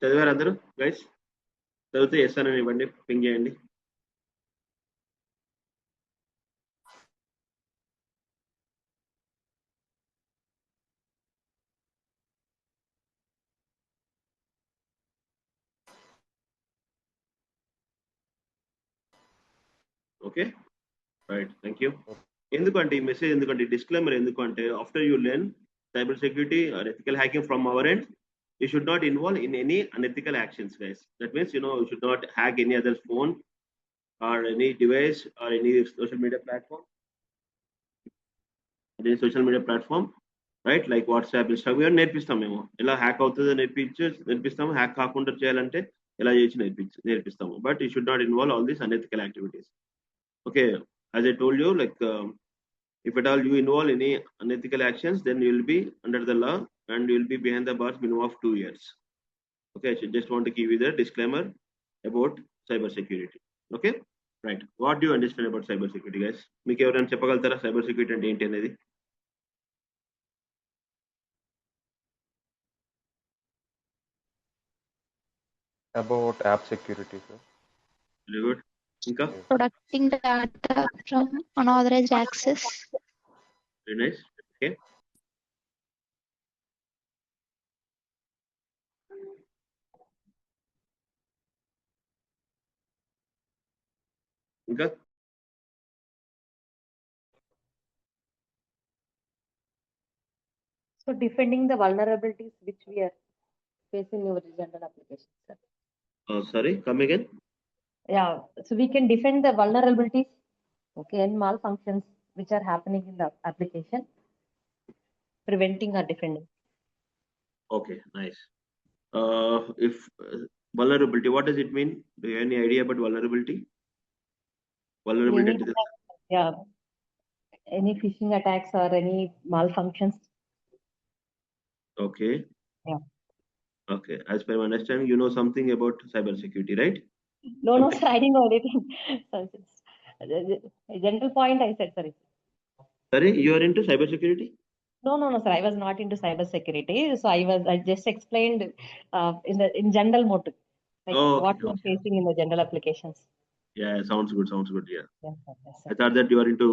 చదివారు అందరూ గైస్? చదివితే చేస్తానని ఇవ్వండి, పింగ్ చేయండి. Okay right, thank you. ఎందుకంటే ఈ మెసేజ్ ఎందుకంటే డిస్క్లైమర్ ఎందుకంటే after you learn cyber security or ethical hacking from our end, you should not involve in any unethical actions, guys. That means you should not hack any other's phone or any device or any social media platform, right? Like WhatsApp, ఇన్స్టాగ్రామ్ నేర్పిస్తాం మేము. ఎలా hack అవుతుందో నేర్పిస్తాము. Hack కాకుండా చేయాలంటే ఎలా చేసి నేర్పిస్తాము. But you should not involve all these unethical activities. Okay, as I told you, like if at all you involve any unethical actions, then you will be under the law and you will be behind the bars minimum of 2 years. Okay, I just want to give you the disclaimer about cyber security. Okay, right. What do you understand about cyber security, guys? మీకు ఎవరైనా చెప్పగలుగుతారా cyber security అంటే ఏంటి అనేది? About app security, sir. Very good. ఇంకా? Protecting data from unauthorized access. Very nice. Okay. ఇంకా? So defending the vulnerabilities which we are facing in our general applications, sir. Sorry, come again. Yeah, so we can defend the vulnerabilities, okay, and malfunctions which are happening in the application, preventing or defending. Okay, nice. If vulnerability, what does it mean? Do you have any idea about vulnerability? Vulnerability Any, into the... yeah, any phishing attacks or any malfunctions. Okay. Yeah. Okay, as per my understanding, you know something about cyber security, right? No, sir, I didn't know anything. A general point I said, sorry. Sorry, you are into cyber security? No, sir, I was not into cyber security. So I just explained in general mode, like what we are facing in the general applications. Yeah, sounds good. Yeah. Yes, sir. I thought that you are into.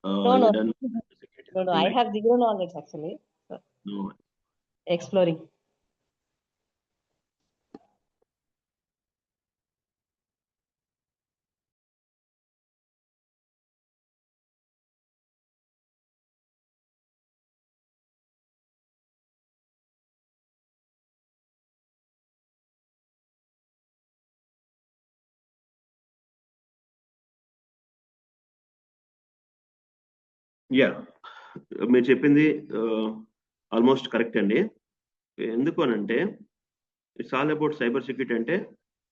No, done security. no, I have zero knowledge actually. So No. exploring. Yeah, మీరు చెప్పింది almost correct అండి. ఎందుకు అనంటే it's all about cyber security. అంటే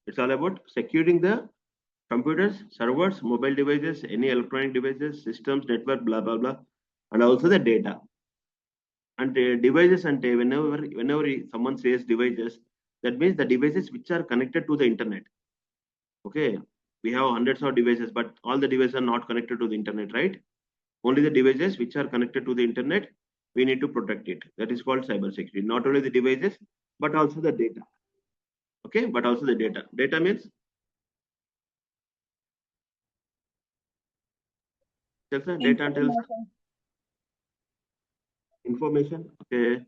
it's all about securing the computers, servers, mobile devices, any electronic devices, systems, network, blah blah blah, and also the data. And devices, and whenever someone says devices, that means the devices which are connected to the internet. Okay, we have hundreds of devices, but all the devices are not connected to the internet, right? Only the devices which are connected to the internet, we need to protect it. That is called cyber security. Not only the devices, but also the data. Okay, but also the data. Data means data and information. Okay.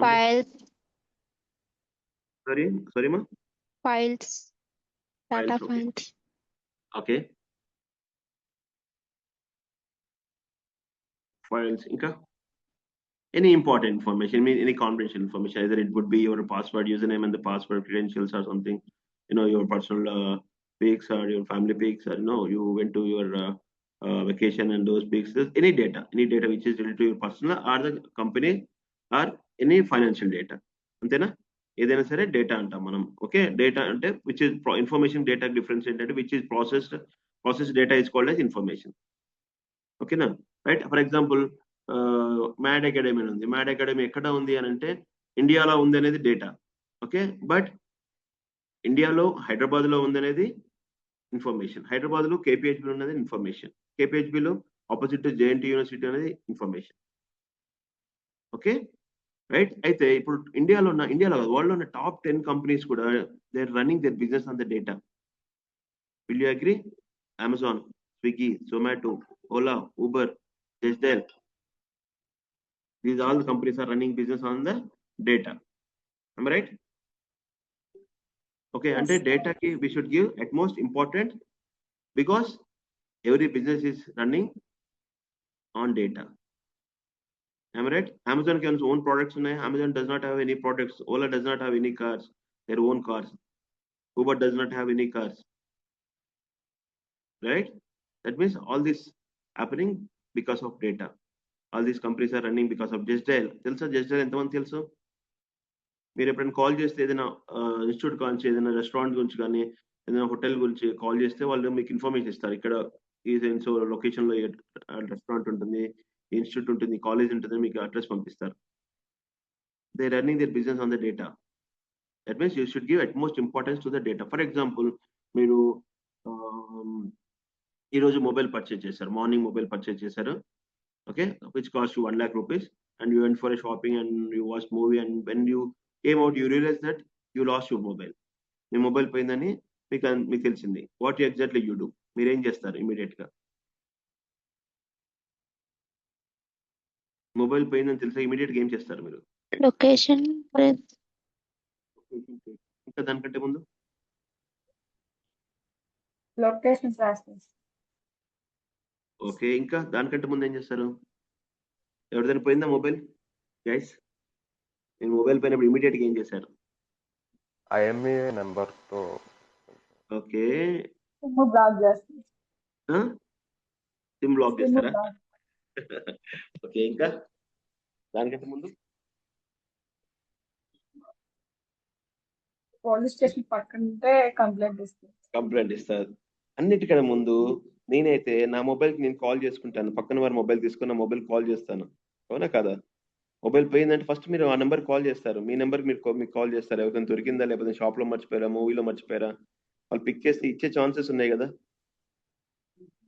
Files. Sorry, ma. Files. Data Okay. files. Okay. Files. Inka. Any important information, any confidential information, either it would be your password, username, and the password credentials or something. Your personal pics or your family pics, or you went to your vacation and those pics. Any data which is related to your personal or the company or any financial data. Antena? ఏదైనా సరే data అంటాం మనం. Okay, data అంటే which is information. Data difference ఏంటంటే which is process data is called as information. ఓకేనా? Right. For example mad academy ఉంది. Mad academy ఎక్కడ ఉంది అని అంటే ఇండియాలో ఉంది అనేది డేటా. ఓకే, బట్ ఇండియాలో హైదరాబాద్లో ఉంది అనేది ఇన్ఫర్మేషన్. హైదరాబాద్లో కేపీహెచ్బి ఉన్నది ఇన్ఫర్మేషన్. కేపీహెచ్బిలో ఆపోజిట్ జేఎన్టీ యూనివర్సిటీ అనేది ఇన్ఫర్మేషన్. Okay, right. అయితే ఇప్పుడు ఇండియాలో వరల్డ్‌లో ఉన్న టాప్ 10 కంపెనీస్ కూడా they are running their business on the data. Will you agree? Amazon, Swiggy, Zomato, Ola, Uber, జెస్టైల్, these all the companies are running business on the data. Am I right? Okay, Yes. అంటే డేటాకి we should give at most important because every business is running on data. Am I right? Amazon can own products ఉన్నాయి. Amazon does not have any products. Ola does not have any cars, their own cars. Uber does not have any cars. Right? That means all this happening because of data. All these companies are running because of Justdial. తెలుసా Justdial ఎంతమంది తెలుసు? మీరు ఎప్పుడైనా call చేస్తే ఏదైనా institute గురించి, ఏదైనా restaurant గురించి కానీ, ఏదైనా హోటల్ గురించి కాల్ చేస్తే వాళ్ళు మీకు ఇన్ఫర్మేషన్ ఇస్తారు. ఇక్కడ ఈ సో లొకేషన్లో రెస్టారెంట్ ఉంటుంది, ఇన్స్టిట్యూట్ ఉంటుంది, కాలేజ్ ఉంటుంది, మీకు అడ్రస్ పంపిస్తారు. They running their business on the data. That means you should give at most importance to the data. For example, మీరు ఈరోజు మొబైల్ పర్చేజ్ చేశారు, మార్నింగ్ మొబైల్ పర్చేజ్ చేశారు. Okay, which cost you 1 lakh rupees, and you went for a shopping and you watched movie, and when you came out you realized that you lost your mobile. Me mobile పోయిందని మీకు తెలిసింది. What exactly you do? మీరేం చేస్తారు immediate గా? Mobile పోయిందని తెలిసే immediate గా ఏం చేస్తారు మీరు? లొకేషన్ ఇంకా దానికంటే ముందు లొకేషన్స్ రాస్తాం. ఓకే, ఇంకా దానికంటే ముందు ఏం చేస్తారు? ఎవరిదైనా పోయిందా మొబైల్ గైస్? నేను మొబైల్ పోయినప్పుడు ఇమీడియట్ గా ఏం చేశారు? IMEI నెంబర్తో ఓకే, సిమ్ బ్లాక్ చేస్తాం. సిమ్ బ్లాక్ సిమ్ చేస్తారా? బ్లాక్. ఓకే, ఇంకా దానికంటే ముందు పోలీస్ స్టేషన్ పక్కనుంటే కంప్లైంట్ ఇస్తాం. కంప్లైంట్ ఇస్తారు. అన్నిటికన్నా ముందు నేనైతే నా మొబైల్కి నేను కాల్ చేసుకుంటాను. పక్కన వారి మొబైల్ తీసుకుని నా మొబైల్ కాల్ చేస్తాను. అవునా కదా? మొబైల్ పోయిందంటే ఫస్ట్ మీరు ఆ నెంబర్ కాల్ చేస్తారు. మీ నెంబర్ మీకు కాల్ చేస్తారు. ఎవరికైనా దొరికిందా, లేకపోతే షాప్లో మర్చిపోయారా, మూవీలో మర్చిపోయారా, వాళ్ళు పిక్ చేస్తే ఇచ్చే ఛాన్సెస్ ఉన్నాయి కదా?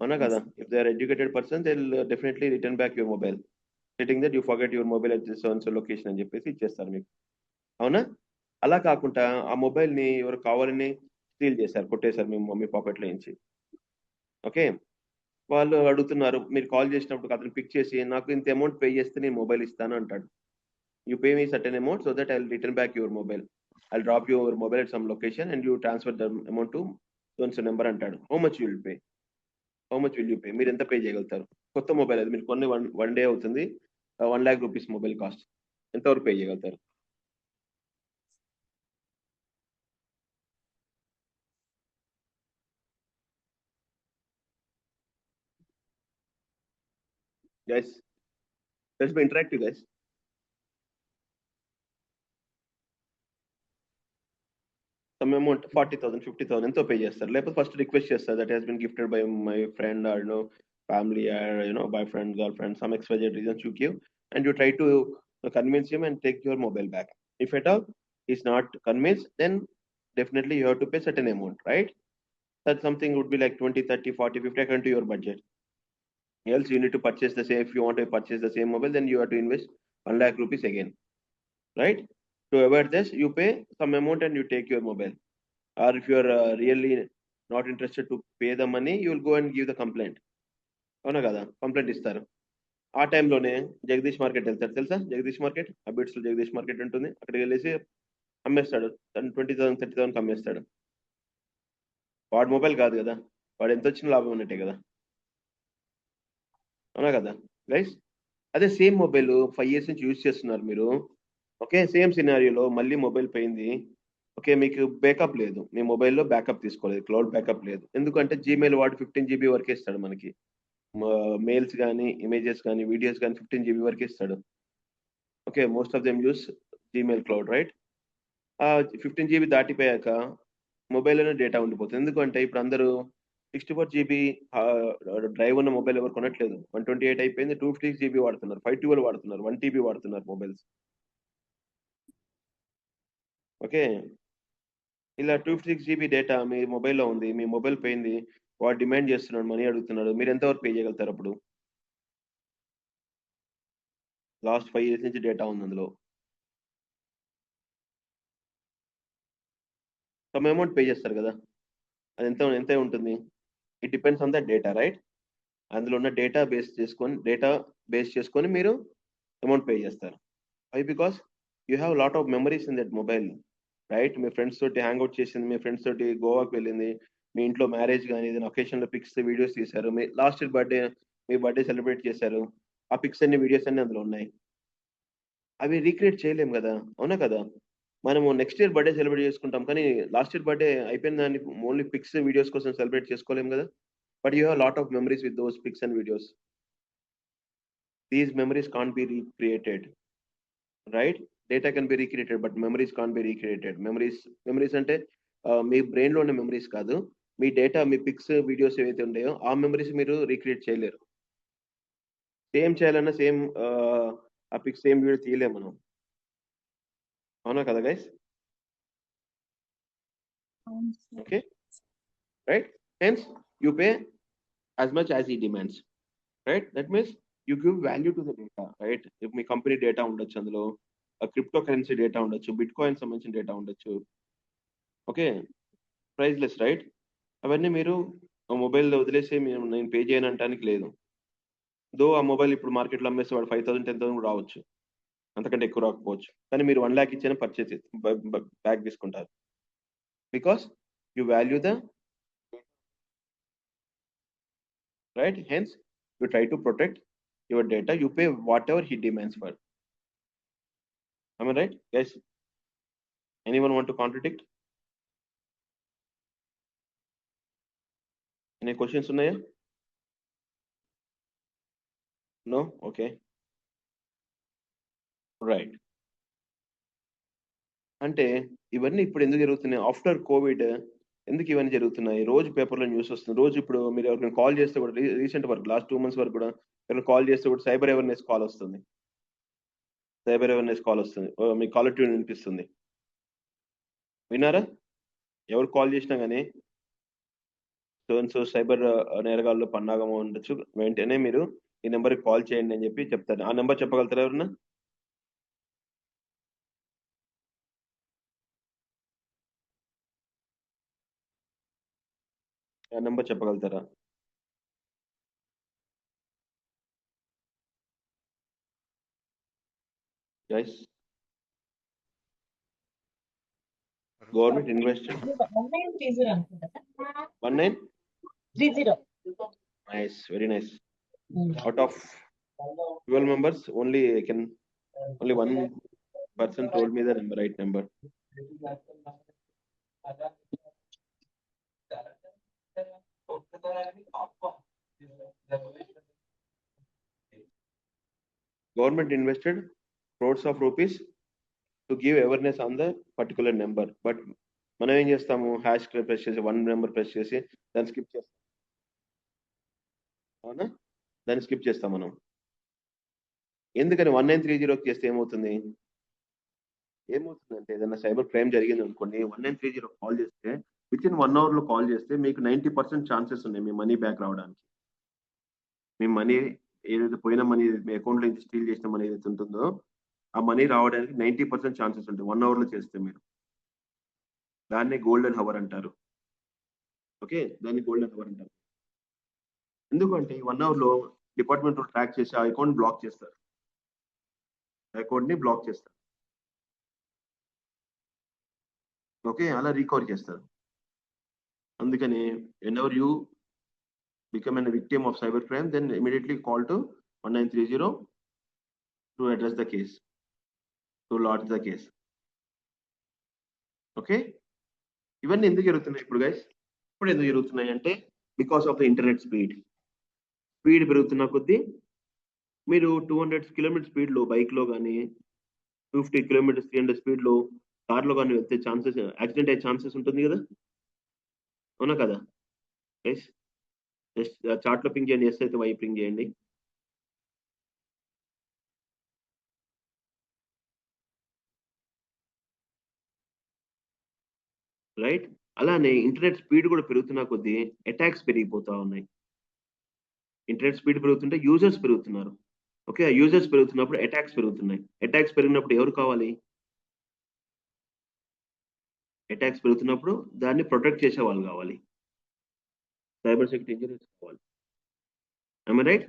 అవునా కదా? If they are educated person they will definitely return back your mobile, setting that you forget your mobile at this so location అని చెప్పేసి ఇచ్చేస్తారు మీకు. అవునా? అలా కాకుండా ఆ మొబైల్ని ఎవరు కావాలని స్టీల్ చేశారు, కొట్టేశారు మీ మమ్మీ పాకెట్లో నుంచి. ఓకే, వాళ్ళు అడుగుతున్నారు, మీరు కాల్ చేసినప్పుడు అతను పిక్ చేసి నాకు ఇంత అమౌంట్ పే చేస్తే నేను మొబైల్ ఇస్తాను అంటాడు. You pay me certain amount so that I will return back your mobile, I drop your mobile at some location and you transfer the amount to so number అంటాడు. How much will pay? How much will you pay? మీరు ఎంత pay చేయగలుగుతారు? కొత్త mobile అది, మీరు కొన్ని one day అవుతుంది, 1 lakh rupees mobile cost, ఎంతవరకు పే చేయగలుగుతారు? Guys, let's be interactive guys. Some amount 40,000 50,000 ఎంతో పే చేస్తారు, లేకపోతే ఫస్ట్ రిక్వెస్ట్ చేస్తారు that he's been gifted by my friend or family or boyfriend, girlfriend, some XYZ reasons you give, and you try to convince him and take your mobile back. If at all he's not convinced, then definitely you have to pay certain amount, right? That something would be like 20, 30, 40, 50 according to your budget. Else you need to purchase the same, if you want to purchase the same mobile, then you have to invest 1 lakh rupees again, right? To avoid this, you pay some amount and you take your mobile. Or if you are really not interested to pay the money, you will go and give the complaint. అవునా కదా? Complaint ఇస్తారు. ఆ టైంలోనే Jagadish market వెళ్తారు. తెలుసా Jagadish market? Abids లో Jagadish market ఉంటుంది. అక్కడికి వెళ్ళేసి అమ్మేస్తాడు, 20,000 30,000 అమ్మేస్తాడు. వాడు మొబైల్ కాదు కదా, వాడు ఎంత వచ్చిన లాభం ఉన్నట్టే కదా? అవునా కదా గైస్? అదే సేమ్ మొబైల్ 5 years నుంచి యూజ్ చేస్తున్నారు మీరు. ఓకే, సేమ్ సినారియోలో మళ్ళీ మొబైల్ పోయింది. ఓకే, మీకు బ్యాకప్ లేదు, మీ మొబైల్లో బ్యాకప్ తీసుకోలేదు, క్లౌడ్ బ్యాకప్ లేదు. ఎందుకంటే జీమెయిల్ వాడు 15 GB వరకే ఇస్తాడు మనకి. మెయిల్స్ కానీ, ఇమేజెస్ కానీ, వీడియోస్ కానీ 15 GB వరకే ఇస్తాడు. Okay, most of them use Gmail cloud, right? 15 GB దాటిపోయాక మొబైల్లోనే డేటా ఉండిపోతుంది. ఎందుకంటే ఇప్పుడు అందరూ 64 GB డ్రైవ్ ఉన్న మొబైల్ ఎవరు కొనట్లేదు. 128 అయిపోయింది, 256 GB వాడుతున్నారు, 512 వాడుతున్నారు, 1 TB వాడుతున్నారు మొబైల్స్. ఓకే, ఇలా 256 GB డేటా మీ మొబైల్లో ఉంది, మీ మొబైల్ పోయింది, వాడు డిమాండ్ చేస్తున్నాడు, మనీ అడుగుతున్నాడు, మీరు ఎంతవరకు పే చేయగలుగుతారు అప్పుడు? లాస్ట్ 5 years నుంచి డేటా ఉంది అందులో. సమ్ అమౌంట్ పే చేస్తారు కదా, అది ఎంత ఉంటుంది? It depends on the data, right? అందులో ఉన్న డేటా బేస్ చేసుకొని మీరు అమౌంట్ పే చేస్తారు. అవి because you have lot of memories in that mobile, right? Me friends తోటి హ్యాంగ్అవుట్ చేసింది, మీ ఫ్రెండ్స్ తోటి గోవాకి వెళ్ళింది, మీ ఇంట్లో మ్యారేజ్ కానీ ఏదైనా ఒకేషన్లో పిక్స్ వీడియోస్ తీశారు, మీ లాస్ట్ ఇయర్ మీ బర్త్డే సెలబ్రేట్ చేశారు, ఆ పిక్స్ అన్ని వీడియోస్ అన్ని అందులో ఉన్నాయి. అవి రీక్రియేట్ చేయలేం కదా, అవునా కదా? మనము నెక్స్ట్ ఇయర్ బర్త్డే సెలబ్రేట్ చేసుకుంటాం, కానీ లాస్ట్ ఇయర్ బర్త్డే అయిపోయిన దాన్ని ఓన్లీ పిక్స్ వీడియోస్ కోసం సెలబ్రేట్ చేసుకోలేం కదా. But you have lot of memories with those pics and videos. These memories can't be recreated, right? Data can be recreated but memories can't be recreated. Memories అంటే మీ బ్రెయిన్లో ఉన్న memories కాదు, మీ data, మీ పిక్స్ వీడియోస్ ఏవైతే ఉన్నాయో ఆ మెమరీస్ మీరు రీక్రియేట్ చేయలేరు. సేమ్ చేయాలన్నా సేమ్ ఆ పిక్స్ సేమ్ వీడియో తీయలేము మనం, అవునా కదా guys? Okay, right? Hence, you pay as much as he demands, right? That means you give value to the data, right? If my company data ఉండొచ్చు, అందులో cryptocurrency data ఉండొచ్చు, bitcoin సంబంధించిన data ఉండొచ్చు, okay, priceless, right? అవన్నీ మీరు మొబైల్లో వదిలేసి నేను పే చేయను అనడానికి లేదు. దో ఆ మొబైల్ ఇప్పుడు మార్కెట్లో అమ్మేస్తే వాడు 5,000 10,000 కూడా రావచ్చు, అంతకంటే ఎక్కువ రాకపోవచ్చు, కానీ మీరు 1 lakh ఇచ్చిన పర్చేస్ బ్యాక్ తీసుకుంటారు. Because you value the, right? Hence, you try to protect your data. You pay whatever he demands for. Am I right, guys? Anyone want to contradict? Any questions, Unaya? No? Okay. Right. అంటే ఇవన్నీ ఇప్పుడు ఎందుకు జరుగుతున్నాయి? After Covid ఎందుకు ఇవన్నీ జరుగుతున్నాయి? రోజు పేపర్లో న్యూస్ వస్తుంది. రోజు ఇప్పుడు మీరు ఎవరికైనా కాల్ చేస్తే కూడా, రీసెంట్ వరకు లాస్ట్ 2 months వరకు కూడా ఎవరైనా కాల్ చేస్తే కూడా సైబర్ అవేర్నెస్ కాల్ వస్తుంది. మీ కాలర్ ట్యూన్ వినిపిస్తుంది. విన్నారా? ఎవరు కాల్ చేసినా కానీ సో సైబర్ నేరగాళ్ళు పన్నాగం ఉండొచ్చు, వెంటనే మీరు ఈ నెంబర్కి కాల్ చేయండి అని చెప్పి చెప్తారు. ఆ నెంబర్ చెప్పగలుగుతారా ఎవరన్నా? ఆ నెంబర్ చెప్పగలుగుతారా? గైస్, గవర్నమెంట్ ఇన్వెస్టెడ్ 1930 అనుకుంటా sir. 1930. Nice, very nice. Out of 12 members, only one person told me the right number. Government invested crores of rupees to give awareness on the particular number, but మనం ఏం చేస్తాము? Hash press చేసి 1 number press చేసి దాన్ని skip చేస్తాం, అవునా? దాన్ని skip చేస్తాం మనం. ఎందుకని 1930 చేస్తే ఏమవుతుందంటే, ఏదైనా సైబర్ క్రైమ్ జరిగింది అనుకోండి, 1930 కాల్ చేస్తే వితిన్ 1 hour కాల్ చేస్తే మీకు 90% ఛాన్సెస్ ఉన్నాయి మీ మనీ బ్యాక్ రావడానికి. మీ మనీ ఏదైతే పోయిన మనీ, మీ అకౌంట్లో నుంచి స్టీల్ చేసిన మనీ ఏదైతే ఉంటుందో ఆ మనీ రావడానికి 90% ఛాన్సెస్ ఉంటాయి 1 hour చేస్తే మీరు. దాన్ని గోల్డెన్ హవర్ అంటారు. ఓకే, దాన్ని గోల్డెన్ హవర్ అంటారు. ఎందుకంటే ఈ 1 hour డిపార్ట్మెంట్ ట్రాక్ చేసి ఆ అకౌంట్ బ్లాక్ చేస్తారు, ఓకే, అలా రికవర్ చేస్తారు. అందుకని whenever you become a victim of cyber crime, then immediately call to 1930 to address the case, to lodge the case. Okay, ఇవన్నీ ఎందుకు జరుగుతున్నాయి ఇప్పుడు గైస్? ఇప్పుడు ఎందుకు జరుగుతున్నాయి అంటే because of the internet speed పెరుగుతున్న కొద్దీ మీరు 200 km స్పీడ్లో బైక్లో కానీ 50 km 300 స్పీడ్లో కార్లో కానీ వెళ్తే ఛాన్సెస్, యాక్సిడెంట్ అయ్యే ఛాన్సెస్ ఉంటుంది కదా, అవునా కదా గైస్? జస్ట్ చార్ట్లో పింగ్ చేయండి, ఎస్ అయితే వై పింగ్ చేయండి. రైట్? అలానే ఇంటర్నెట్ స్పీడ్ కూడా పెరుగుతున్న కొద్దీ అటాక్స్ పెరిగిపోతా ఉన్నాయి. ఇంటర్నెట్ స్పీడ్ పెరుగుతుంటే యూజర్స్ పెరుగుతున్నారు. ఓకే, ఆ యూజర్స్ పెరుగుతున్నప్పుడు అటాక్స్ పెరుగుతున్నాయి. అటాక్స్ పెరిగినప్పుడు ఎవరు కావాలి? అటాక్స్ పెరుగుతున్నప్పుడు దాన్ని ప్రొటెక్ట్ చేసే వాళ్ళు కావాలి, సైబర్ సెక్యూరిటీ ఇంజనీర్స్ కావాలి. రైట్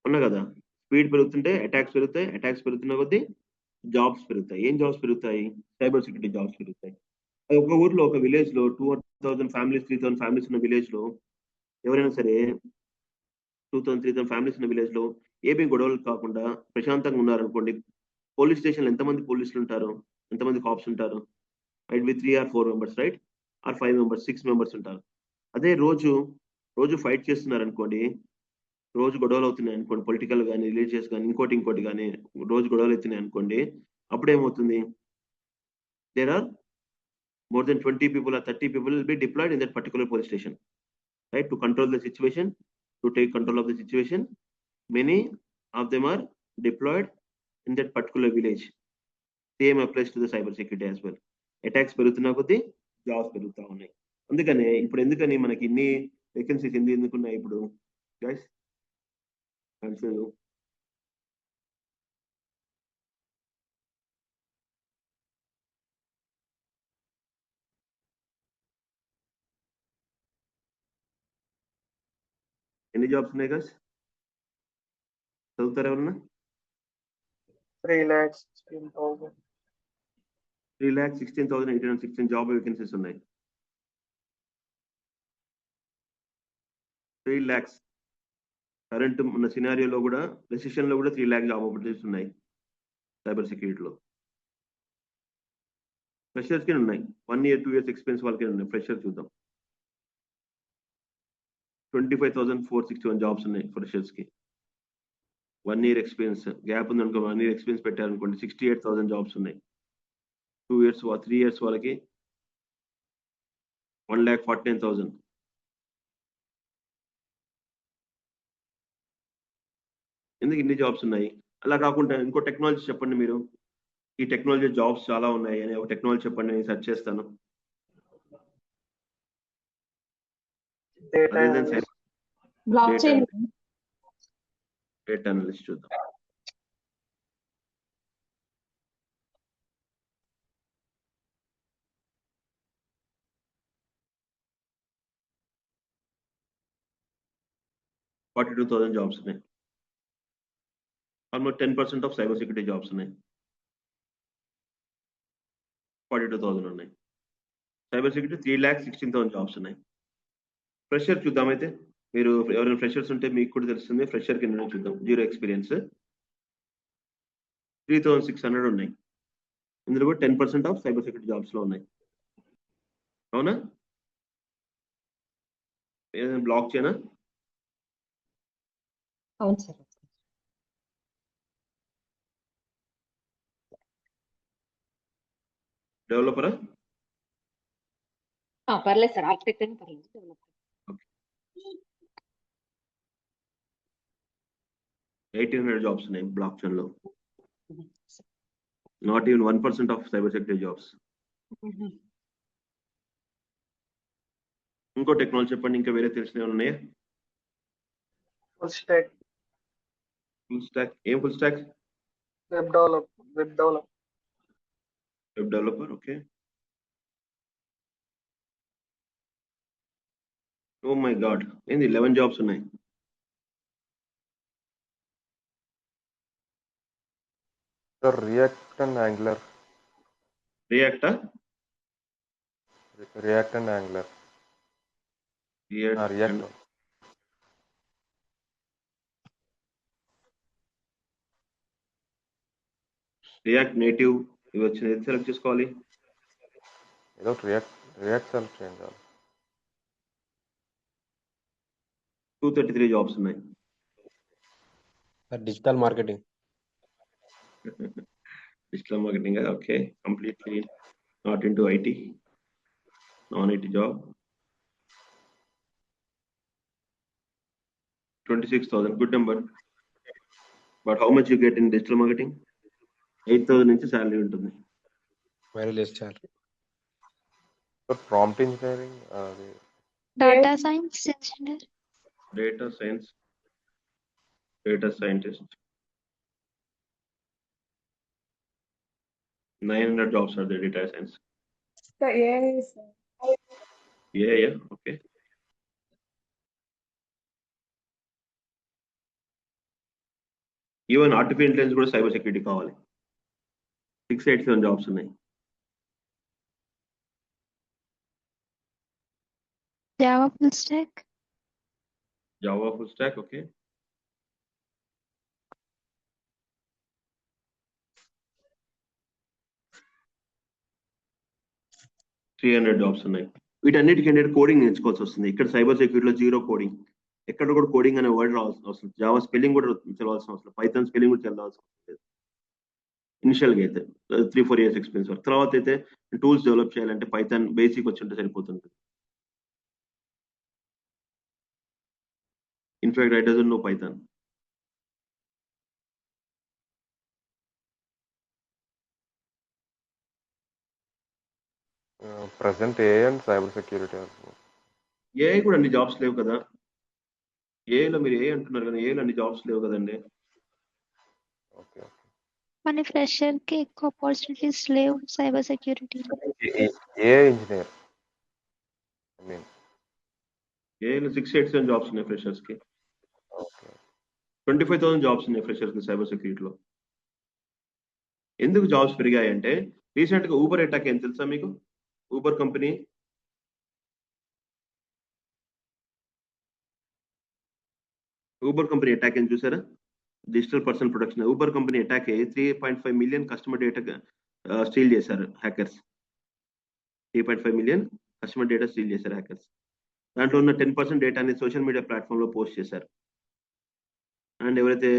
ఉన్నా కదా? స్పీడ్ పెరుగుతుంటే అటాక్స్ పెరుగుతాయి, అటాక్స్ పెరుగుతున్న కొద్దీ జాబ్స్ పెరుగుతాయి. ఏం జాబ్స్ పెరుగుతాయి? సైబర్ సెక్యూరిటీ జాబ్స్ పెరుగుతాయి. అది ఒక ఊర్లో, ఒక విలేజ్ లో 2,000 ఫ్యామిలీస్ 3,000 ఫ్యామిలీస్ ఉన్న విలేజ్ లో ఎవరైనా సరే 2,000 3,000 ఫ్యామిలీస్ ఉన్న విలేజ్ లో ఏమీ గొడవలు కాకుండా ప్రశాంతంగా ఉన్నారనుకోండి, పోలీస్ స్టేషన్లో ఎంతమంది పోలీసులు ఉంటారు, ఎంతమంది కాప్స్ ఉంటారు? Right, with 3 or 4 members, right, or 5 members 6 members ఉంటారు. అదే రోజు ఫైట్ చేస్తున్నారు అనుకోండి, రోజు గొడవలు అవుతున్నాయి అనుకోండి, పొలిటికల్ కానీ రిలీజియస్ కానీ ఇంకోటి కానీ రోజు గొడవలు అవుతున్నాయి అనుకోండి, అప్పుడేమవుతుంది? There are more than 20 people or 30 people will be deployed in that particular police station, right, to control the situation, to take control of the situation. Many of them are deployed in that particular village. Same applies to the cyber security as well. Attacks పెరుగుతున్నా కొద్దీ jobs పెరుగుతూ ఉన్నాయి. అందుకనే ఇప్పుడు ఎందుకని మనకి ఇన్ని vacancies ఎందుకున్నాయి ఇప్పుడు guys? Answer ఎన్ని జాబ్స్ ఉన్నాయి గైస్? చదువుతారు ఎవరన్నా? 3,16,000. 3,16,816 జాబ్ వేకెన్సీస్ ఉన్నాయి. 3 lakhs కరెంట్ ఉన్న సినారియోలో కూడా, రెసిషన్ లో కూడా 3 lakh జాబ్ ఆపర్చునిటీస్ ఉన్నాయి సైబర్ సెక్యూరిటీలో. ఫ్రెషర్స్ కి ఉన్నాయి, 1 year 2 years ఎక్స్పీరియన్స్ వాళ్ళకే ఉన్నాయి. ఫ్రెషర్ చూద్దాం, 25,461 జాబ్స్ ఉన్నాయి ఫ్రెషర్స్ కి. 1 year ఎక్స్పీరియన్స్ గ్యాప్ ఉంది అనుకో, 1 year ఎక్స్పీరియన్స్ పెట్టారనుకోండి, 68,000 జాబ్స్ ఉన్నాయి. 2 years 3 years వాళ్ళకి 1,49,000. ఎందుకు ఇన్ని జాబ్స్ ఉన్నాయి? అలా కాకుండా ఇంకో టెక్నాలజీ చెప్పండి మీరు, ఈ టెక్నాలజీ జాబ్స్ చాలా ఉన్నాయి అని ఒక టెక్నాలజీ చెప్పండి, నేను సెర్చ్ చేస్తాను. Data analyst. Block chain. Data analyst చూద్దాం. $42,000 జాబ్స్ ఉన్నాయి. Almost 10% of cyber security jobs ఉన్నాయి. 42,000 ఉన్నాయి. సైబర్ సెక్యూరిటీ 3,16,000 జాబ్స్ ఉన్నాయి. ఫ్రెషర్ చూద్దాం. అయితే మీరు ఎవరైనా ఫ్రెషర్స్ ఉంటే మీకు కూడా తెలుస్తుంది. ఫ్రెషర్ కింద చూద్దాం, 0 ఎక్స్పీరియన్స్ 3,600 ఉన్నాయి. ఇందులో కూడా 10% ఆఫ్ సైబర్ సెక్యూరిటీ జాబ్స్ లో ఉన్నాయి. అవునా? ఏదైనా బ్లాక్ చేయనా? అవును సార్. డెవలపరా? పర్లేదు సార్, ఆర్కిటెక్ట్ అని పర్లేదు. 1,800 జాబ్స్ ఉన్నాయి బ్లాక్ చైన్ లో. Not even 1% of cyber security jobs. ఇంకో టెక్నాలజీ చెప్పండి, ఇంకా వేరే తెలిసిన ఏమైనా ఉన్నాయా? Full stack. Full stack. ఏం full stack? Web developer. Web developer. Okay. Oh my god, ఏంది 11 జాబ్స్ ఉన్నాయి. Sir, React and Angular. రియాక్టా? React and Angular. React. React Native ఇవి వచ్చినాయి, ఏది సెలెక్ట్ చేసుకోవాలి? ఏదో రియాక్ట్ సెలెక్ట్ చేయండి. 233 జాబ్స్ ఉన్నాయి. Digital marketing. Digital marketing. Okay, completely naught into IT, non IT job. 26,000, good number. But how much you get in digital marketing? 8,000 నుంచి salary ఉంటుంది. Very less salary. Prompt engineering, Data science engineer. Data science, data scientist. 900 jobs are there, data science. The AI is Yeah, okay. Even artificial intelligence కూడా cyber security కావాలి. 687 jobs ఉన్నాయి. Java full stack. Java full stock, okay. Jobs ఉన్నాయి. వీటన్నిటికీ ఏంటంటే coding నేర్చుకోవాల్సి వస్తుంది. ఇక్కడ cyber సెక్యూరిటీలో zero coding, ఎక్కడ కూడా కోడింగ్ అనే వర్డ్ రావాల్సిన అవసరం, జావా స్పెల్లింగ్ కూడా చదవాల్సిన అవసరం, పైథాన్ స్పెల్లింగ్ కూడా చదవాల్సిన అవసరం లేదు. ఇనిషియల్గా అయితే 3-4 years ఎక్స్పీరియన్స్ వరకు. తర్వాత అయితే టూల్స్ డెవలప్ చేయాలంటే పైథాన్ బేసిక్ వచ్చి ఉంటే సరిపోతుంది. In fact I doesn't know Python. Present AI and cyber security also. AI కూడా అన్ని జాబ్స్ లేవు కదా. ఏఐలో మీరు ఏఐ అంటున్నారు కదా, ఏఐలో అన్ని జాబ్స్ లేవు కదండి. Okay. మన ఫ్రెషర్ కి ఎక్కువ ఆపర్చునిటీస్ లేవు cyber security. AI engineer. I mean. ఏఐలో 687 jobs ఉన్నాయి ఫ్రెషర్స్ కి. Okay. 25,000 జాబ్స్ ఉన్నాయి ఫ్రెషర్స్ కి సైబర్ సెక్యూరిటీలో. ఎందుకు జాబ్స్ పెరిగాయంటే రీసెంట్ గా ఊబర్ అటాక్ ఏం తెలుసా మీకు? ఊబర్ కంపెనీ అటాక్ ఏం చూసారా? Digital personal protection Uber company attack అయ్యి 3.5 million కస్టమర్ డేటా స్టీల్ చేశారు hackers. 3.5 million customer data steel చేశారు హ్యాకర్స్. దాంట్లో ఉన్న 10% డేటాని సోషల్ మీడియా ప్లాట్ఫామ్ లో పోస్ట్ చేశారు. అండ్ ఎవరైతే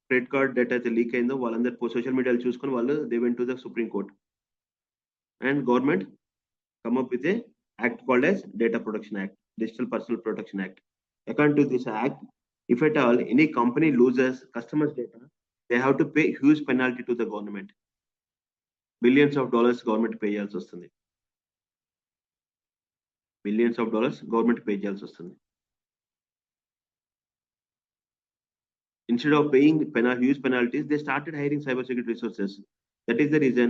క్రెడిట్ కార్డ్ డేటా అయితే లీక్ అయిందో వాళ్ళందరూ సోషల్ మీడియాలో చూసుకొని వాళ్ళు they went to the supreme court and government come up with a act called as Data Protection Act, Digital Personal Protection Act. According to this act, if at all any company loses customers' data, they have to pay huge penalty to the government. Billions of dollars government pay చేయాల్సి వస్తుంది. Billions of dollars government pay చేయాల్సి వస్తుంది. Instead of paying huge penalties, they started hiring cybersecurity resources. That is the reason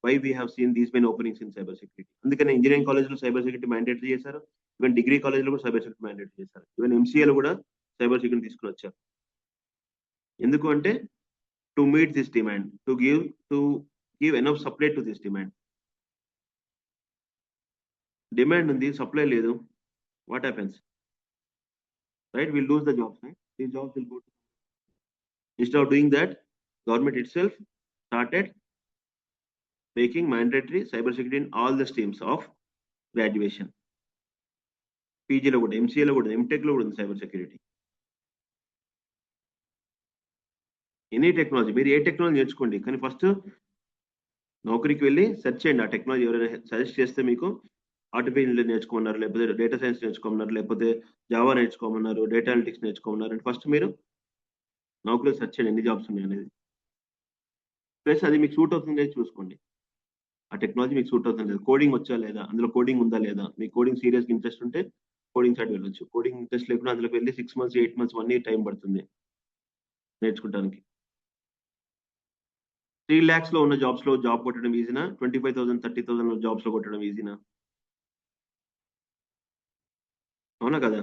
why we have seen these many openings in cybersecurity. అందుకనే engineering కాలేజ్లో cyber security mandate చేశారు. Even degree కాలేజ్లో కూడా cyber security mandate చేశారు. Even ఎంసీఏలో కూడా cyber security తీసుకుని వచ్చారు. ఎందుకు అంటే to meet this demand, to give enough supply to this demand. Demand ఉంది, సప్లై లేదు, what happens? Right, will lose the jobs, right? These jobs will go to. Instead of doing that, government itself started making mandatory cybersecurity in all the streams of graduation. PG lo kuda, MCA lo kuda, MTech lo kuda cyber security. Any technology, మీరు ఏ technology నేర్చుకోండి, కానీ first నౌకరీకి వెళ్ళి search చేయండి. ఆ technology ఎవరైనా suggest చేస్తే మీకు artificial నేర్చుకోమన్నారు, లేకపోతే డేటా సైన్స్ నేర్చుకోమన్నారు, లేకపోతే జావా నేర్చుకోమన్నారు, డేటా అనలిటిక్స్ నేర్చుకోమన్నారు అంటే ఫస్ట్ మీరు నౌకరీలో సెర్చ్ చేయండి ఎన్ని జాబ్స్ ఉన్నాయి అనేది. ప్లస్ అది మీకు సూట్ అవుతుంది లేదు చూసుకోండి. ఆ టెక్నాలజీ మీకు సూట్ అవుతుంది లేదా, కోడింగ్ వచ్చా లేదా, అందులో కోడింగ్ ఉందా లేదా, మీకు కోడింగ్ సీరియస్గా ఇంట్రెస్ట్ ఉంటే కోడింగ్ సైడ్ వెళ్ళొచ్చు. కోడింగ్ ఇంట్రెస్ట్ లేకుండా అందులోకి వెళ్ళి 6 months 8 months 1 year టైం పడుతుంది నేర్చుకోవడానికి. 3 lakhs లో ఉన్న జాబ్స్ లో జాబ్ కొట్టడం ఈజీనా, 25,000 30,000 జాబ్స్ లో కొట్టడం ఈజీనా? అవునా కదా?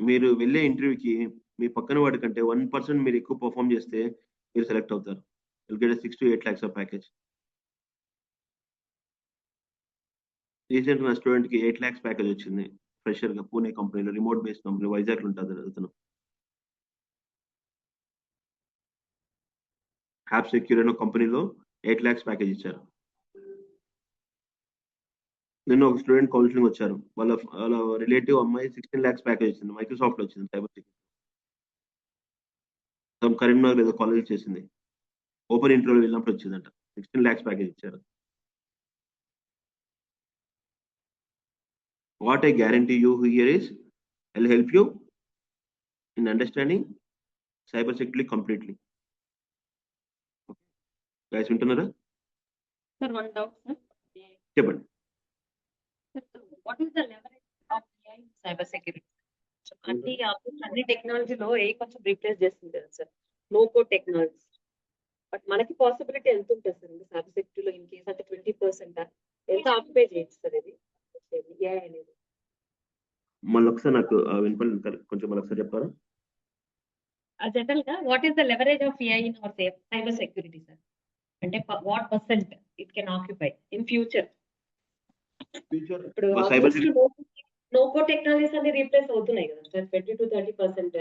మీరు వెళ్ళే ఇంటర్వ్యూకి మీ పక్కన వాడి కంటే 1% మీరు ఎక్కువ పర్ఫామ్ చేస్తే మీరు సెలెక్ట్ అవుతారు. You'll get a 6 to 8 lakhs of package. Recent నా స్టూడెంట్ కి 8 lakhs ప్యాకేజ్ వచ్చింది ఫ్రెషర్ గా, పూణే కంపెనీలో, రిమోట్ బేస్డ్ కంపెనీ, వైజాగ్ లో ఉంటుంది అతను. హ్యాప్ సెక్యూర్ అనే కంపెనీలో 8 lakhs ప్యాకేజ్ ఇచ్చారు. నిన్న ఒక స్టూడెంట్ కౌన్సిలింగ్ వచ్చారు, వాళ్ళ రిలేటివ్ అమ్మాయి 16 lakhs ప్యాకేజ్ వచ్చింది, మైక్రోసాఫ్ట్ లో వచ్చింది సైబర్ సెక్యూరిటీ. కరీంనగర్ ఏదో కాలేజ్ చేసింది, ఓపెన్ ఇంటర్వ్యూ వెళ్ళినప్పుడు వచ్చిందంట, 16 lakhs ప్యాకేజ్ ఇచ్చారు. What I guarantee you here is, I'll help you in understanding cybersecurity completely. Okay. Guys, వింటున్నారా? Sir, one doubt, sir. చెప్పండి. Sir, what is the leverage of AI in cybersecurity? అన్ని టెక్నాలజీలో ఏ కొంచెం replace చేస్తుంది కదా sir, no code technology. But మనకి possibility ఎంత ఉంటుంది సార్ ఇంకా సైబర్ సెక్యూరిటీలో ఇన్ కేస్ అంటే 20% ఎంత ఆక్యుపై చేయొచ్చు సార్ ఇది AI అనేది? మళ్ళీ ఒకసారి నాకు వినపడలేదు, కొంచెం మళ్ళీ ఒకసారి చెప్తారా? జనరల్ గా what is the leverage of AI in our cyber security sir? అంటే what percent it can occupy in future? Future ఇప్పుడు సైబర్ నోకో టెక్నాలజీస్ అన్ని రీప్లేస్ అవుతున్నాయి కదా సార్, 20-30%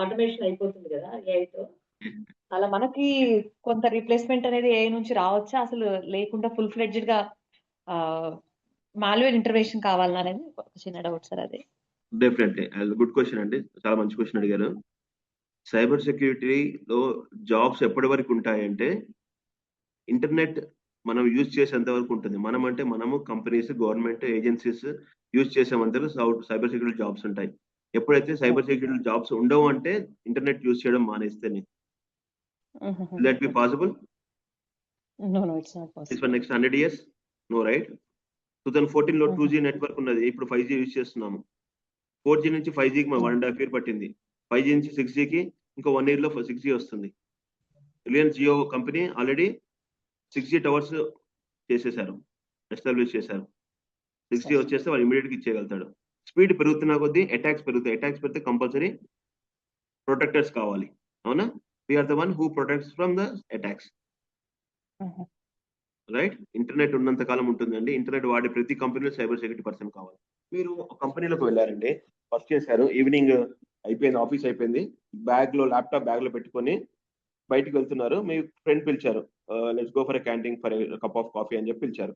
ఆటోమేషన్ అయిపోతుంది కదా AI తో. అలా మనకి కొంత రీప్లేస్మెంట్ అనేది AI నుంచి రావచ్చా, అసలు లేకుండా ఫుల్ ఫ్లెడ్జ్డ్ గా మాల్వేర్ ఇంటర్వెన్షన్ కావాలన్నా అనేది ఒక చిన్న డౌట్ సార్ అది. డెఫినెట్లీ గుడ్ క్వశ్చన్ అండి, చాలా మంచి క్వశ్చన్ అడిగారు. సైబర్ సెక్యూరిటీలో జాబ్స్ ఎప్పటి వరకు ఉంటాయంటే ఇంటర్నెట్ మనం యూజ్ చేసేంత వరకు ఉంటుంది. మనం అంటే మనము కంపెనీస్, గవర్నమెంట్ ఏజెన్సీస్ యూజ్ చేసేంత సైబర్ సెక్యూరిటీ జాబ్స్ ఉంటాయి. ఎప్పుడైతే సైబర్ సెక్యూరిటీ జాబ్స్ ఉండవు అంటే ఇంటర్నెట్ యూజ్ చేయడం మానేస్తేనే. That be possible? No, it's not possible. For next 100 years? No, right? 2014 లో 2G నెట్వర్క్ ఉన్నది, ఇప్పుడు 5G యూజ్ చేస్తున్నాము. 4G నుంచి 5Gకి 1.5 year పట్టింది. 5G నుంచి 6Gకి ఇంకో 1 year లో 6G వస్తుంది. Reliance Jio company already 6G towers చేసేసారు, ఎస్టాబ్లిష్ చేశారు. 6G వచ్చేస్తే వాళ్ళు ఇమీడియట్గా ఇచ్చేయగలుగుతాడు. స్పీడ్ పెరుగుతున్నా కొద్దీ అటాక్స్ పెరుగుతాయి. అటాక్స్ పెడితే కంపల్సరీ ప్రొటెక్టర్స్ కావాలి, అవునా? We're the one who protects from the attacks, right? Internet ఉన్నంత కాలం ఉంటుందండి. ఇంటర్నెట్ వాడే ప్రతి కంపెనీలో సైబర్ సెక్యూరిటీ పర్సన్ కావాలి. మీరు కంపెనీలోకి వెళ్ళారండి, వర్క్ చేశారు, ఈవినింగ్ అయిపోయింది, ఆఫీస్ అయిపోయింది, ల్యాప్టాప్ బ్యాగ్ లో పెట్టుకొని బయటకు వెళ్తున్నారు. మీ ఫ్రెండ్ పిలిచారు, let's go for a canteen for cup of coffee అని చెప్పి పిలిచారు.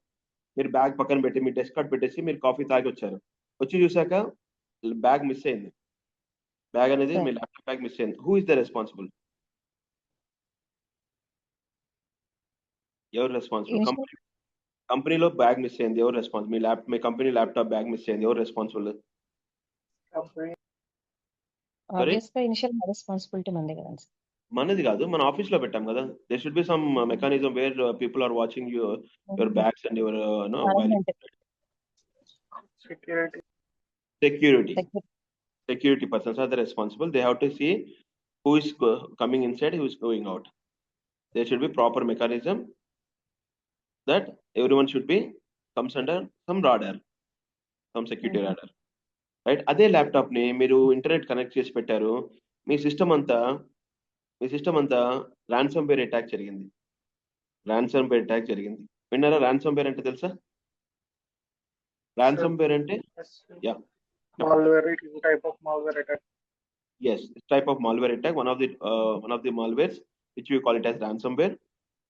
మీరు బ్యాగ్ పక్కన పెట్టి మీ డెస్క్ కార్డ్ పెట్టేసి మీరు కాఫీ తాగి వచ్చారు. వచ్చి చూసాక బ్యాగ్ మిస్ అయింది. బ్యాగ్ అనేది మీ ల్యాప్టాప్ బ్యాగ్ మిస్ అయింది. Who is the responsible? ఎవరు రెస్పాన్సిబుల్? కంపెనీలో బ్యాగ్ మిస్ అయింది, ఎవరు రెస్పాన్సిబుల్? మీ కంపెనీ ల్యాప్టాప్ బ్యాగ్ మిస్ అయింది, ఎవరు రెస్పాన్సిబుల్? ఇనిషియల్ రెస్పాన్సిబిలిటీ మంది కదా సార్. మనది కాదు, మన ఆఫీస్ లో పెట్టాం కదా. They should be some mechanism where people are watching your bags and your security persons are the responsible. They have to see who is coming inside, who is going out. There should be proper mechanism that everyone should be comes under some radar, some security radar, right? అదే laptop ని మీరు internet connect చేసి పెట్టారు, మీ system అంతా ransom wear attack జరిగింది. విన్నారా? Ransom wear అంటే తెలుసా? రాన్సమ్ వేర్ అంటే malware, it is a type of malware attack. Yes, this type of malware attack, one of the malwares which we call it as ransomware.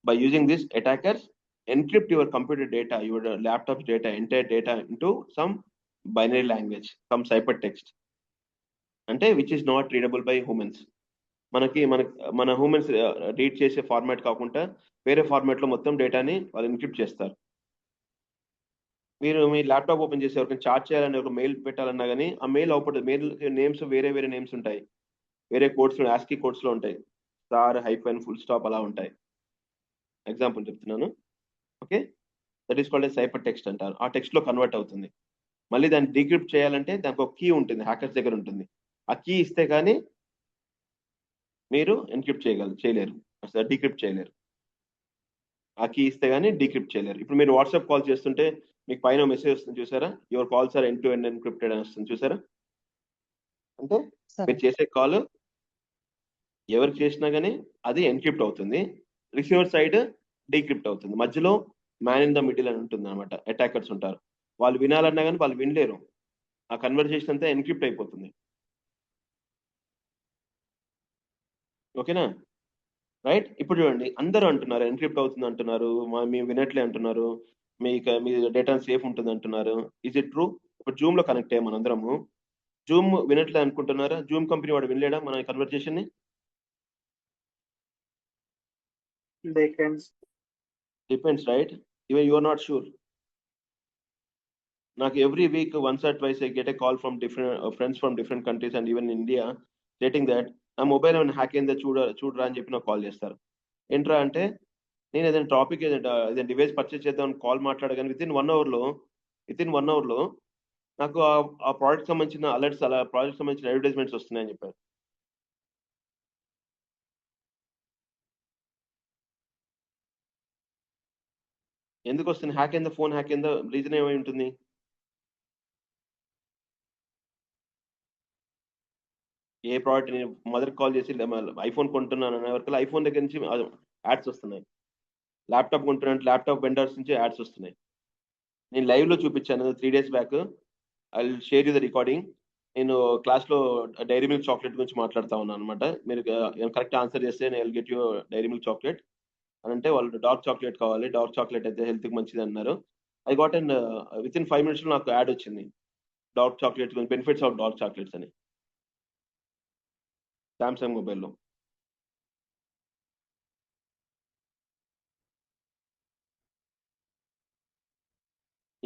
By using this, attackers encrypt your computer data, your laptop's data, entire data into some binary language, some ciphertext, అంటే which is not readable by humans. మన humans read చేసే format కాకుండా వేరే format లో మొత్తం డేటాని వాళ్ళు encrypt చేస్తారు. మీరు మీ ల్యాప్టాప్ ఓపెన్ చేసి ఎవరికైనా చార్జ్ చేయాలని ఒక మెయిల్ పెట్టాలన్నా కానీ ఆ మెయిల్ అవుపడుతుంది. మెయిల్ నేమ్స్ వేరే నేమ్స్ ఉంటాయి, వేరే కోడ్స్, ఆస్కీ కోడ్స్ లో ఉంటాయి, స్టార్, హైఫన్, ఫుల్ స్టాప్ అలా ఉంటాయి. ఎగ్జాంపుల్ చెప్తున్నాను, okay? That is called cipher text అంటారు. ఆ టెక్స్ట్ లో కన్వర్ట్ అవుతుంది. మళ్ళీ దాన్ని డీక్రిప్ట్ చేయాలంటే దానికి ఒక కీ ఉంటుంది, హ్యాకర్స్ దగ్గర ఉంటుంది. ఆ కీ ఇస్తే కానీ మీరు ఎన్క్రిప్ట్ చేయలేరు, అసలు డీక్రిప్ట్ చేయలేరు. ఆ కీ ఇస్తే కానీ డీక్రిప్ట్ చేయలేరు. ఇప్పుడు మీరు వాట్సాప్ కాల్ చేస్తుంటే మీకు పైన మెసేజ్ వస్తుంది చూసారా, your calls are end to end encrypted అని వస్తుంది చూసారా. అంటే మీరు చేసే కాల్ ఎవరికి చేసినా కానీ అది ఎన్క్రిప్ట్ అవుతుంది, రిసీవర్ సైడ్ డీక్రిప్ట్ అవుతుంది. మధ్యలో మ్యాన్ ఇన్ ద మిడిల్ అని ఉంటుంది అనమాట. అటాకర్స్ ఉంటారు, వాళ్ళు వినాలన్నా కానీ వాళ్ళు వినలేరు. ఆ కన్వర్జేషన్ అంతా ఎన్క్రిప్ట్ అయిపోతుంది. ఓకేనా? రైట్? ఇప్పుడు చూడండి, అందరూ అంటున్నారు ఎన్క్రిప్ట్ అవుతుంది అంటున్నారు, మేము వినట్లే అంటున్నారు, మీ డేటా సేఫ్ ఉంటుంది అంటున్నారు. Is it true? ఇప్పుడు జూమ్ లో కనెక్ట్ అయ్యాం మనందరము, జూమ్ వినట్లే అనుకుంటున్నారా? జూమ్ కంపెనీ వాడు వినలేడా మన కన్వర్జేషన్ ని? Depends, right? Even you are not sure. నాకు every week once or twice I get a call from different friends from different countries and even India stating that నా mobile ఏమైనా hack అయిందా చూడరా అని చెప్పి నాకు కాల్ చేస్తారు. ఏంట్రా అంటే నేను ఏదైనా టాపిక్ ఏదైనా డివైస్ పర్చేస్ చేద్దామని కాల్ మాట్లాడగానే విత్ ఇన్ 1 hour లో నాకు ఆ ప్రోడక్ట్ సంబంధించిన అలర్ట్స్, అలా ప్రాజెక్ట్ సంబంధించిన అడ్వర్టైజ్మెంట్స్ వస్తున్నాయని చెప్పారు. ఎందుకు వస్తుంది? హ్యాక్ అయిందా, ఫోన్ హ్యాక్ అయిందా, రీజన్ ఏమై ఉంటుంది? ఏ ప్రోడక్ట్ నేను మదర్కి కాల్ చేసి ఐఫోన్ కొంటున్నాను అనే వరకు ఐఫోన్ దగ్గర నుంచి యాడ్స్ వస్తున్నాయి. ల్యాప్టాప్ కొంటున్నాను, ల్యాప్టాప్ వెండర్స్ నుంచి యాడ్స్ వస్తున్నాయి. నేను లైవ్ లో చూపించాను 3 days back. I will share you the recording. నేను క్లాస్లో డైరీ మిల్క్ చాక్లెట్ గురించి మాట్లాడుతా ఉన్నాను అనమాట. మీరు కరెక్ట్ ఆన్సర్ చేస్తే నేను get you Dairy Milk chocolate అని అంటే, వాళ్ళు డార్క్ చాక్లెట్ కావాలి, డార్క్ చాక్లెట్ అయితే హెల్త్కి మంచిది అన్నారు. I got and with in 5 minutes నాకు యాడ్ వచ్చింది, dark chocolate benefits of dark chocolates అని, సామ్సంగ్ మొబైల్లో.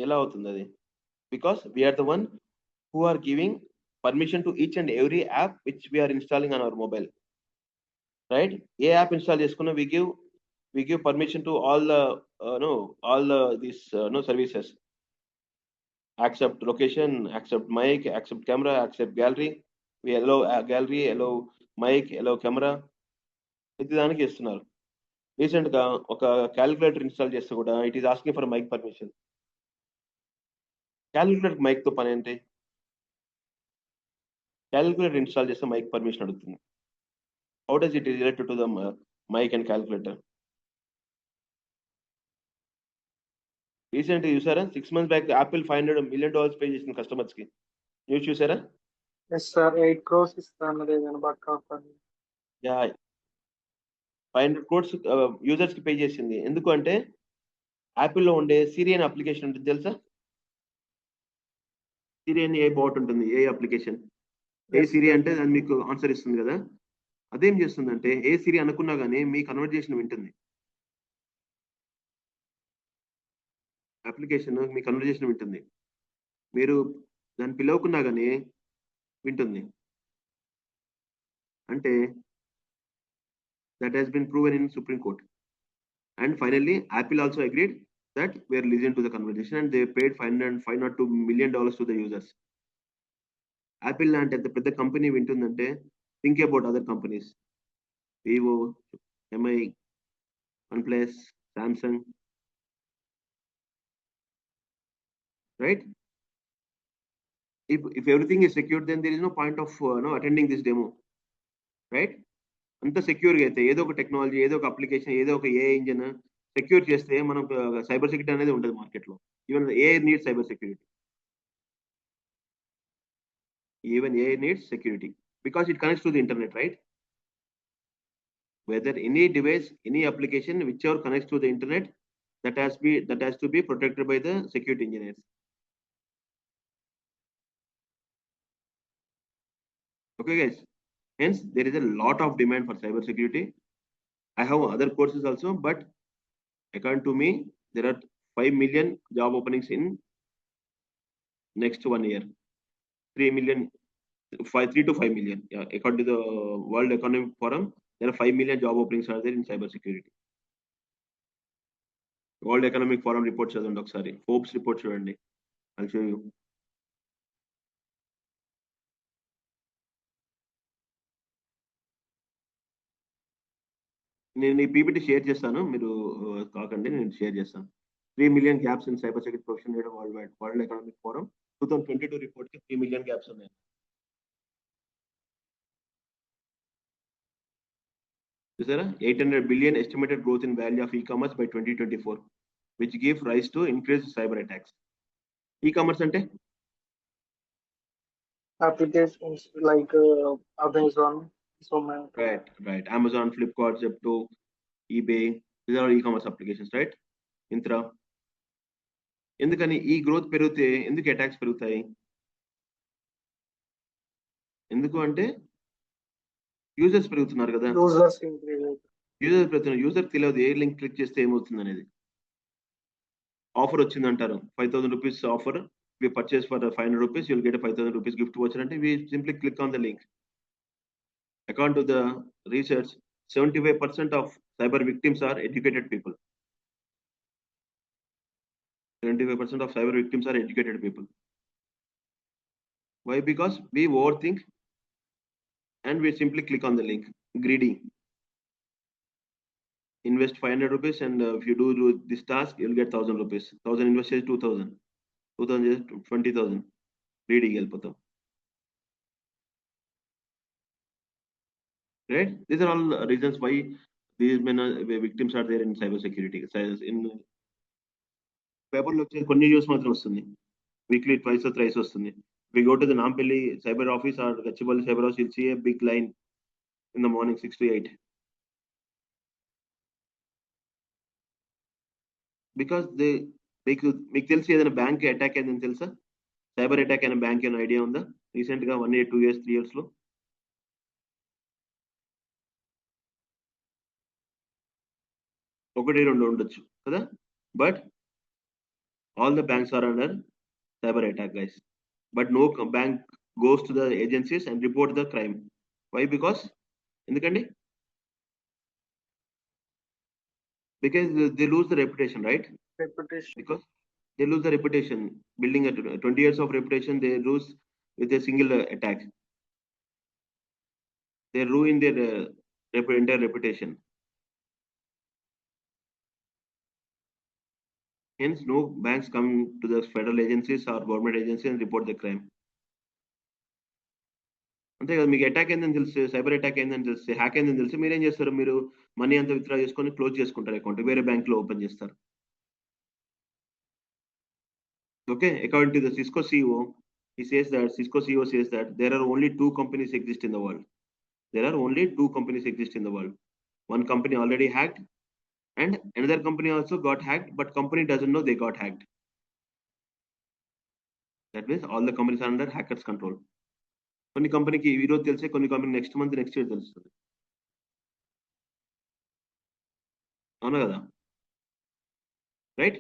ఎలా అవుతుంది అది? Because we're the one who are giving permission to each and every app which we are installing on our mobile, right? A app install చేసుకున్నా we give permission to all the these services. Accept location, accept mic, accept camera, accept gallery. We allow gallery, allow mic, allow camera. ఇది దానికి ఇస్తున్నారు. Recent గా ఒక calculator install చేస్తే కూడా it is asking for mic permission. Calculator mic తో పని ఏంటి? క్యాలిక్యులేటర్ ఇన్స్టాల్ చేస్తే మైక్ పర్మిషన్ అడుగుతుంది. How does it relate to the mic and calculator? Recent చూసారా? 6 months back Apple $500 million pay చేసిన కస్టమర్స్ కి. న్యూస్ చూసారా? ఎస్ సార్, 8 crores ఇస్తాను ఏదైనా బాగా కాపాడు. యా, 500 crores యూజర్స్ కి పే చేసింది. ఎందుకు అంటే యాపిల్లో ఉండే సిరి అనే అప్లికేషన్ ఉంటుంది తెలుసా? సిరి అని ఏ బాట్ ఉంటుంది, ఏ అప్లికేషన్, ఏ సిరి అంటే అది మీకు ఆన్సర్ ఇస్తుంది కదా. అదేం చేస్తుందంటే ఏ సిరి అనుకున్నా కానీ మీ కన్వర్జేషన్ వింటుంది. అప్లికేషన్ మీ కన్వర్జేషన్ వింటుంది. మీరు దాన్ని పిలవకున్నా కానీ వింటుంది. అంటే that has been proven in Supreme Court. And finally, Apple also agreed that we are listening to the conversation and they paid $502 million to the users. Apple లాంటి అంత పెద్ద కంపెనీ వింటుందంటే think about other companies, Vivo, MI, OnePlus, Samsung, right? If everything is secured, then there is no point of attending this demo, right? అంత సెక్యూర్గా అయితే ఏదో ఒక technology, ఏదో ఒక అప్లికేషన్, ఏదో ఒక ఏ ఇంజిన్ సెక్యూర్ చేస్తే మనం సైబర్ సెక్యూరిటీ అనేది ఉంటుంది మార్కెట్లో. Even a needs cyber security, even a needs security because it connects to the internet, right? Whether any device, any application whichever connects to the internet, that has to be protected by the security engineers. Okay guys, hence there is a lot of demand for cyber security. I have other courses also, but according to me there are 5 million job openings in next 1 year. 3 to 5 million, yeah, according to the World Economic Forum, there are 5 million job openings are there in cyber security. World Economic Forum report చదవండి ఒకసారి, Forbes report చూడండి. I'll show you. నేను ఈ PPT share చేస్తాను, మీరు కాకండి, నేను share చేస్తాను. 3 million gaps in cyber security profession worldwide. World Economic Forum 2022 report కి 3 million gaps ఉన్నాయి. చూసారా? 800 billion estimated growth in value of e-commerce by 2024, which gave rise to increased cyber attacks. E-commerce అంటే Applications like Amazon, Zomato. Right. Amazon, Flipkart, Zepto, eBay, these are e-commerce applications, right? Myntra. ఎందుకని ఈ growth పెరిగితే ఎందుకు attacks పెరుగుతాయి? ఎందుకు అంటే users పెరుగుతున్నారు కదా. యూజర్స్ పెరుగుతున్నారు. యూజర్ తెలియదు ఏ లింక్ క్లిక్ చేస్తే ఏమవుతుంది అనేది. ఆఫర్ వచ్చింది అంటారు, 5,000 rupees offer, we purchase for 500 rupees, you'll get a 5,000 rupees gift voucher అంటే we simply click on the link. According to the research, 75% of cyber victims are educated people. 75% of cyber victims are educated people. Why? Because we overthink and we simply click on the link. Greedy. invest 500 rupees, and if you do this task, you'll get 1,000 rupees. 1,000 invest is 2,000. 2,000 is 20,000. Reading వెళ్ళిపోతాం. Right? These are all reasons why these men victims are there in cyber security. In పేపర్లో వచ్చే కొన్ని news మాత్రం వస్తుంది. Weekly twice or thrice వస్తుంది. If we go to the Nampally cyber office or Gachibowli cyber office, you'll see a big line in the morning 6 to 8. Because మీకు తెలిసి ఏదైనా bank attack అయిందని తెలుసా? సైబర్ అటాక్ అయిన bank అయిన idea ఉందా? Recent గా 1 year, 2 years, 3 years లో 1-2 ఉండొచ్చు కదా. But all the banks are under cyber attack, guys. But no bank goes to the agencies and report the crime. Why? Because ఎందుకండి? Because they lose the reputation, right? Reputation. Because they lose the reputation. Building a 20 years of reputation, they lose with a single attack. They ruin their entire reputation. Hence, no banks come to the federal agencies or government agencies and report the crime. అంతే కదా. మీకు attack అయిందని తెలిసి, cyber attack అయిందని తెలిసి, hack అయిందని తెలిసి మీరేం చేస్తారు? మీరు మనీ అంతా విత్డ్రా చేసుకొని క్లోజ్ చేసుకుంటారు అకౌంట్, వేరే బ్యాంక్ లో ఓపెన్ చేస్తారు. Okay, according to the Cisco CEO, Cisco CEO says that there are only 2 companies exist in the world. There are only 2 companies exist in the world. One company already hacked, and another company also got hacked, but company doesn't know they got hacked. That means all the companies are under hackers control. కొన్ని కంపెనీకి ఈరోజు తెలిసే, కొన్ని company next month, next year తెలుస్తుంది. అవునా కదా? Right?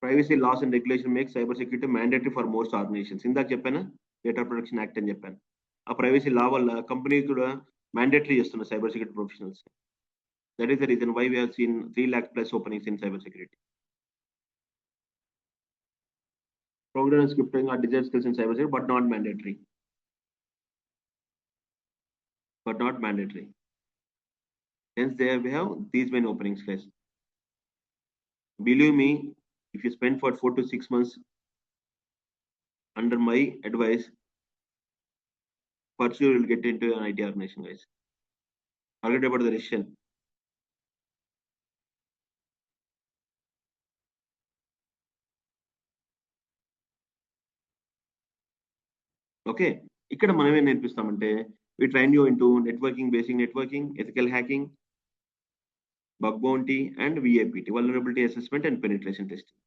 Privacy laws and regulation make cyber security mandatory for most organisations. ఇందాక చెప్పాను డేటా ప్రొటెక్షన్ యాక్ట్ అని చెప్పాను. ఆ ప్రైవసీ లా వల్ల కంపెనీ కూడా మ్యాండేటరీ చేస్తున్నారు cyber security professionals. That is the reason why we have seen 3 lakh plus openings in cyber security. Programming, scripting are desired skills in cyber security, but not mandatory. Hence, there we have these many openings, guys. Believe me, if you spend for 4 to 6 months under my advice, for sure you'll get into an IT organization, guys. Forget about the decision. Okay, ఇక్కడ మనం ఏం నేర్పిస్తామంటే, we train you into networking, basic networking, ethical hacking, bug bounty, and VAPT, vulnerability assessment and penetration testing.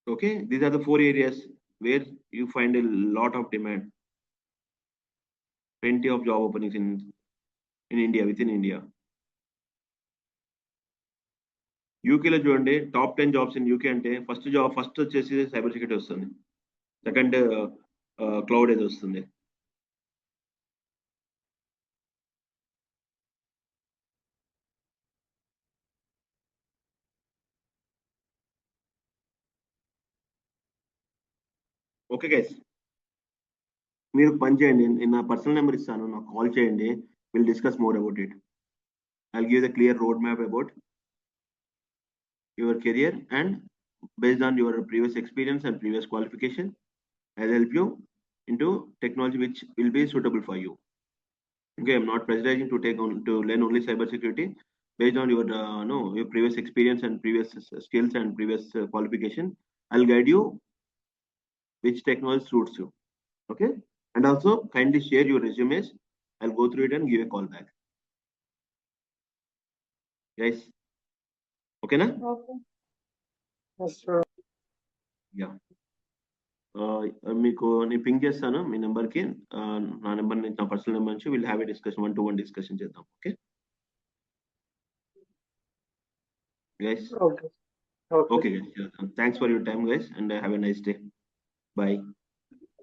Okay, these are the 4 areas where you find a lot of demand. Plenty of job openings in India, within India. యూకేలో చూడండి, top 10 jobs in UK అంటే first వచ్చేసి cyber security వస్తుంది, second cloud ఏదో వస్తుంది. Okay guys, మీరు పని చేయండి, నేను నా పర్సనల్ నెంబర్ ఇస్తాను, నాకు కాల్ చేయండి, will discuss more about it. I'll give the clear road map about your career, and based on your previous experience and previous qualification, I'll help you into technology which will be suitable for you. Okay, I'm not pressurizing to learn only cyber security. Based on your your previous experience and previous skills and previous qualification, I'll guide you which technology suits you. Okay, and also kindly share your resumes. I'll go through it and give a call back, guys. Okay na? Okay. Yes, sir. Yeah. మీకు నేను pink చేస్తాను మీ నెంబర్కి, నా number, నా personal number నుంచి will have a discussion, 1-to-1 discussion చేద్దాం. Okay guys? Okay. Okay guys, thanks for your time guys, and have a nice day. Bye.